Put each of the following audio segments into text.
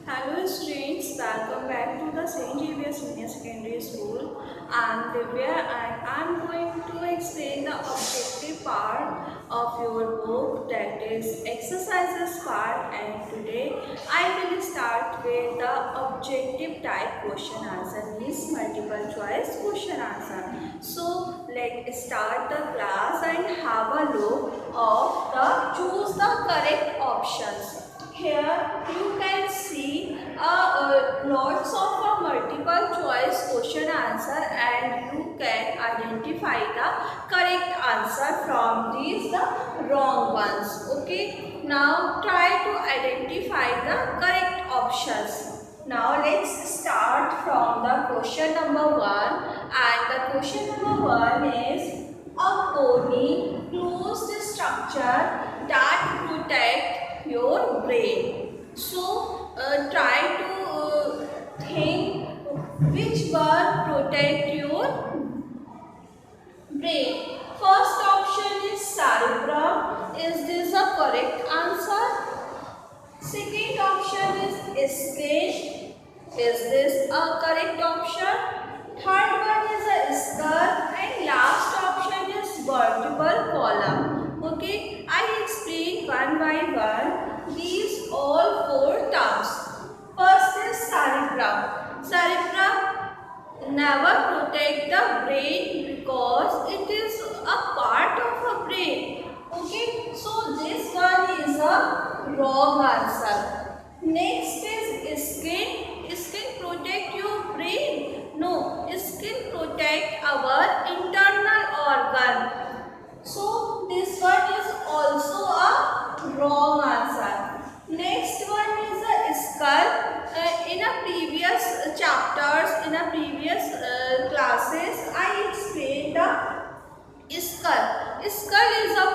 Hello students, welcome back to the St. Xavier Senior Secondary School. I am Divya and I am going to explain the objective part of your book, that is exercises part, and today I will start with the objective type question answer, means multiple choice question answer. So let's start the class and have a look of the choose the correct options. Here you can see lots of multiple choice question answer, and you can identify the correct answer from these the wrong ones. Okay, now try to identify the correct options. Now let's start from the question number 1, and the question number 1 is a bony closed structure that protect your brain. So try to think which one protect your brain. First option is cerebrum. Is this a correct answer? Second option is skin. Is this a correct option? Third one is a skull, and last option is vertebral column. Okay, I explain one by one these all four terms. First is cerebrum. Cerebrum never protect the brain because it is a part of a brain. Okay, so this one is a wrong answer. Next is skin. Skin protect your brain? No, skin protect our internal organ. So this one is also a wrong answer. Next one is a skull. In a previous chapters, in a previous classes, I explained the skull. Skull is a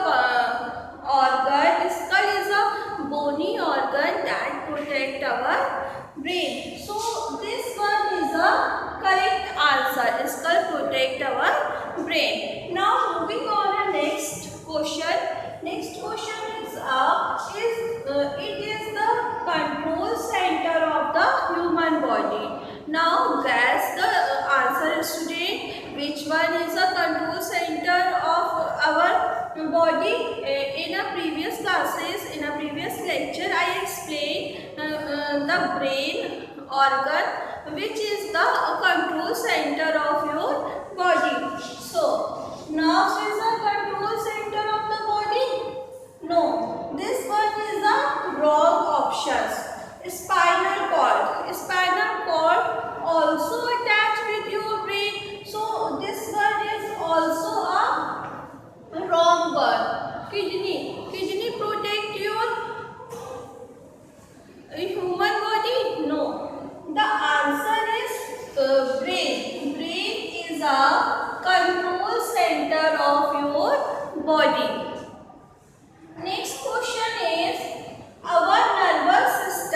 organ. Skull is a bony organ that protect our brain. So this one is a correct answer. Skull protect our brain. Now moving on to next question. Next question is it is the control center of the human body. Now guess the answer, student. Which one is the control center of our body? In a previous classes, in a previous lecture, I explained the brain organ, which is the control center of your body. So nerves is the control center of the body? No, this one is the wrong options. Spinal cord. Spinal cord also attached with your brain. So this one is also a wrong one. Kidney. Kidney protect your human body? No. The answer is brain. Brain is a control center of your body. Next question is, our nervous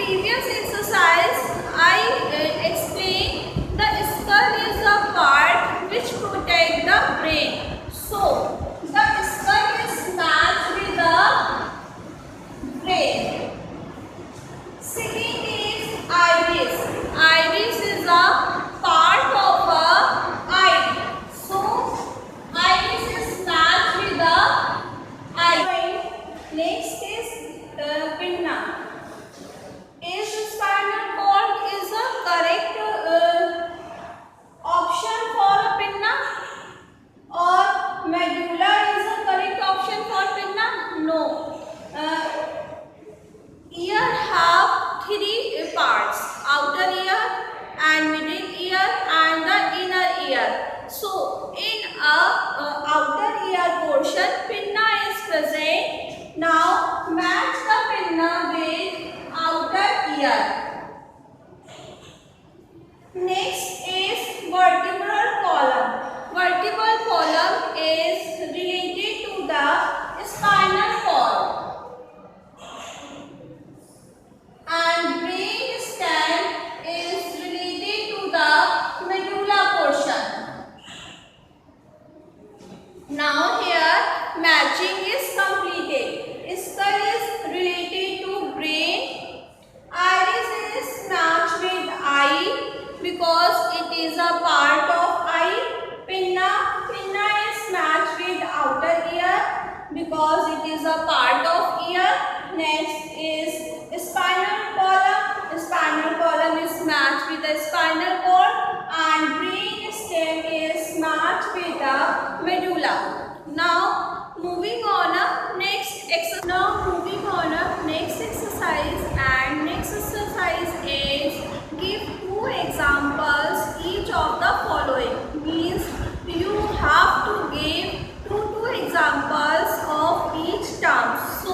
previous exercise, I explained the skull is the part which protect the brain. So, the skull is matched with the brain. Second is iris. Iris is a part of a eye. So, iris is matched with the eye. Next is pinna. Is spinal cord is a correct option for a pinna, or medulla is a correct option for pinna? No. Ear have three parts: outer ear and middle ear and the inner ear. So in outer ear portion pinna is present. Now match the pinna with outer ear. Next is vertebral column. Vertebral column is related to the spinal cord. And brain stem is related to the medulla portion. Now here matching is completed. Skull is related to brain. Iris is matched with eye because it is a part of eye. Pinna is matched with outer ear because it is a part of ear. Next is spinal column. Spinal column is matched with the spinal cord, and brain stem is matched with the medulla. Now moving on next exercise. And next exercise is give two examples each of the following. Means you have to give two examples of each term. So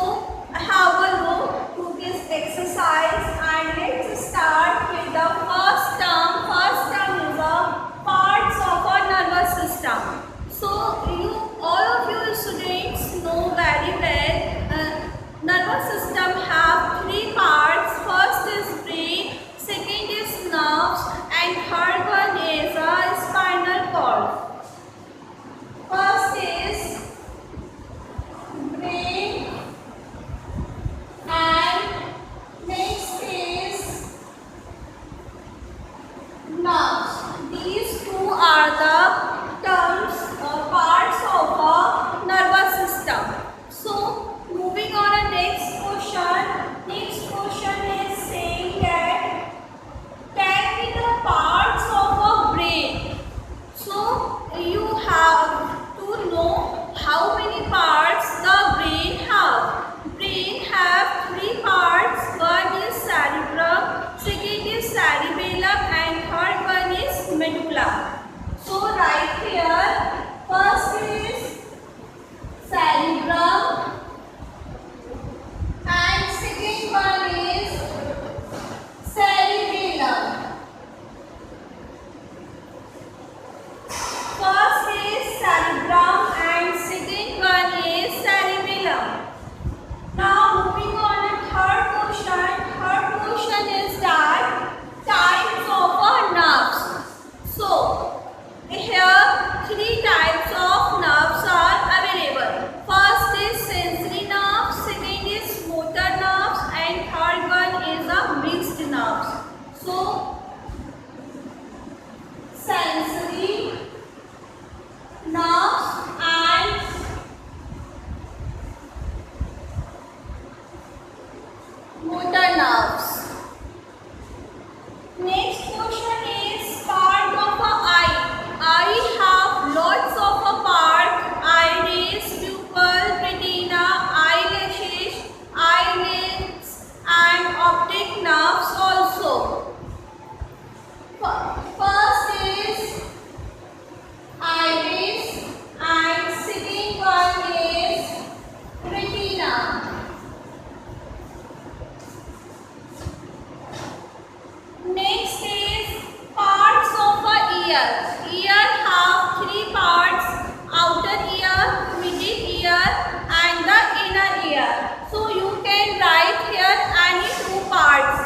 have a look to this exercise and let's start with the first term. First term is the parts of our nervous system. So all of you students know very well nervous system have three parts. First is brain, second is nerves, and third one is a spinal cord. First is brain and next is nerves. These two are the terms or parts of a nervous system. So moving on to next question. Next question is saying that tell me the parts of a brain. So you have to know how many parts the brain have. Brain have three parts. One is cerebrum, second is cerebellum, and third one is medulla. So right here, first is cerebrum and second one is cerebellum. First is cerebrum and second one is cerebellum. Now moving on to third question. Third question is that types of nerves. So here three types of nerves are available. First is sensory nerves, second is motor nerves, and third one is a mixed nerves. So sensory nerves and motor nerves. Next question is part of a eye. Eye have lots of a part: iris, pupil, retina, eyelashes, eyelids, and optic nerves also. First is iris and second one is retina. Next is parts of a ear. Ear have three parts: outer ear, middle ear, and the inner ear. So you can write here any two parts.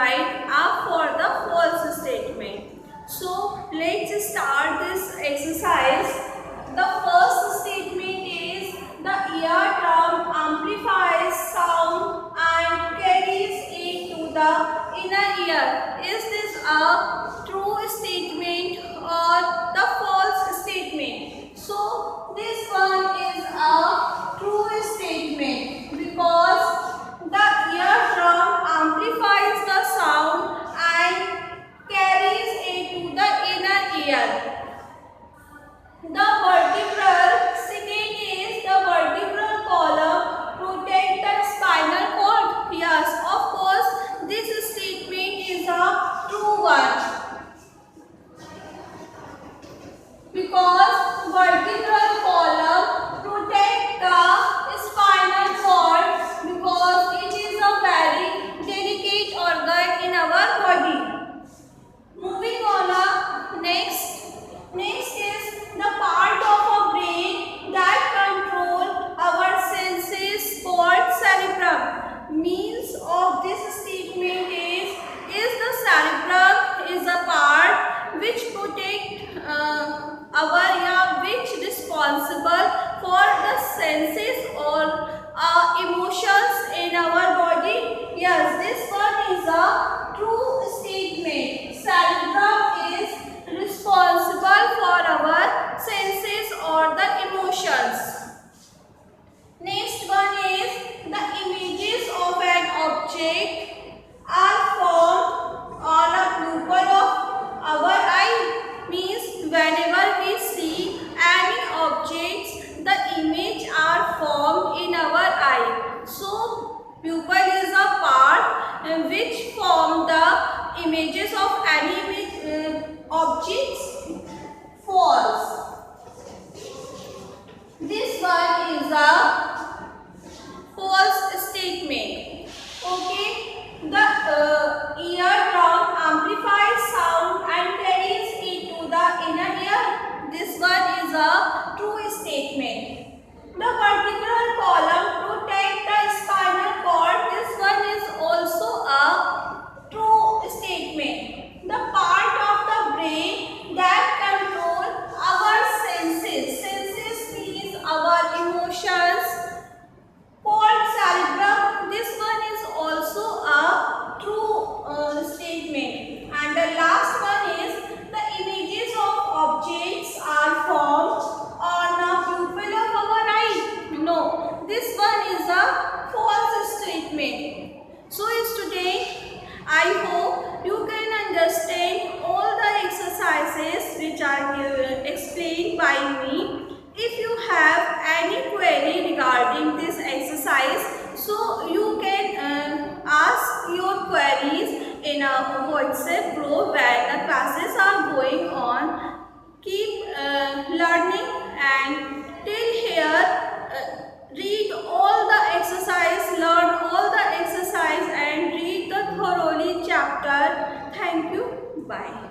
write up for the false statement. So let's start this exercise. The first statement is the eardrum amplifies sound and carries it to the inner ear. Is this a true statement or the false statement? So this one is a true statement because the eardrum amplifies the sound and carries it to the inner ear. The vertebral, second is the vertebral column protect the spinal cord. Yes, of course, this statement is a true one because vertebral column protect the spinal cord because it is a very delicate organ in our body. Moving on, next is the part of our brain that control our senses called cerebrum. Means of this statement is the cerebrum is a part which protect which responsible for the senses or emotions in our body. Yes, this one is a true statement. Cerebrum is responsible for our senses or the emotions. Next one is the images of an object are formed on a pupil of our eye. Means whenever we see any objects, the image are formed in our eye. So pupil is a part which form the images of any objects. False. This one is a false statement. Okay. The eardrum amplifies sound and carries it to the inner ear. This one is a true statement. The vertebral column protect the spinal cord. This one is also a true statement. The part of the brain that control our senses. Senses means our emotions called cerebrum. This one is also a true statement. And the last one is the images of objects are formed on a pupil of our eye. No, this one is a false statement. So students, I hope you can understand all the exercises which are explained by me. If you have any query regarding this exercise, so you can ask your queries in a WhatsApp group where the classes are going on. Keep learning and till here read all the exercise, learn all the exercise and read the thoroughly chapter. Thank you. Bye.